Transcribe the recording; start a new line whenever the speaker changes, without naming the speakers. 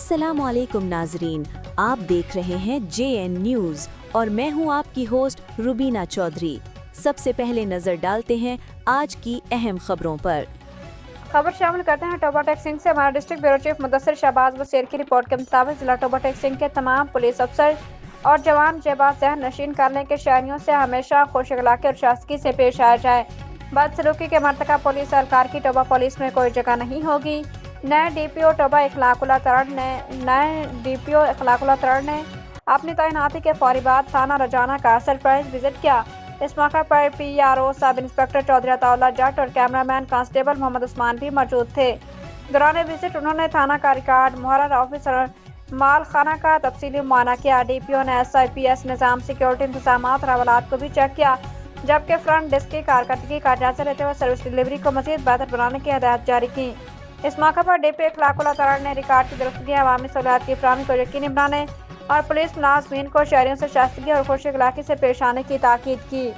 अस्सलाम वालेकुम नाजरीन, आप देख रहे हैं JN न्यूज़ और मैं हूं आपकी होस्ट रुबीना चौधरी। सबसे पहले नजर डालते हैं आज की अहम खबरों पर।
खबर शामिल करते हैं टोबा टेक सिंह से। हमारा district bureau chief Mudassir Shahbaz Wasir की रिपोर्ट के मुताबिक जिला टोबा टेक सिंह के तमाम पुलिस अफसर और जवान जेबाज जहन नशीन करने के शहरियों से हमेशा खुश अखलाकी और शासकी से पेश आया जाए। बदसलूकी के मरतकब पुलिस एहलकार की टोबा पुलिस में कोई जगह नहीं होगी। नए DPO टोबा इखलाकुल्लाह तरण ने अपनी तैनाती के फौरी बाद थाना रजाना का सरप्राइज विजिट किया। इस मौके पर PRO sub inspector Chaudhary Ataullah जट और कैमरामैन कांस्टेबल मोहम्मद उस्मान भी मौजूद थे। दौरान विजिट उन्होंने थाना का रिकॉर्ड, मुहर्रर ऑफिस और माल खाना का तफसीली मुआयना किया। DPO ने SIPS निज़ाम, सिक्योरिटी इंतजाम और हवालात को भी चेक किया, जबकि फ्रंट डेस्क की कारकर्दगी का जायजा लेते हुए सर्विस डिलीवरी को मजीद बेहतर बनाने की हिदायत जारी की। इस मौके पर DPO इखलाकुल्लाह तरण ने रिकॉर्ड की दुरुस्तगी, अवामी सहूलियात की फराहमी को यकीनी बनाने और पुलिस मुलाजमीन को शहरियों से शाइस्तगी और खुश अखलाकी से पेश आने की ताकीद की।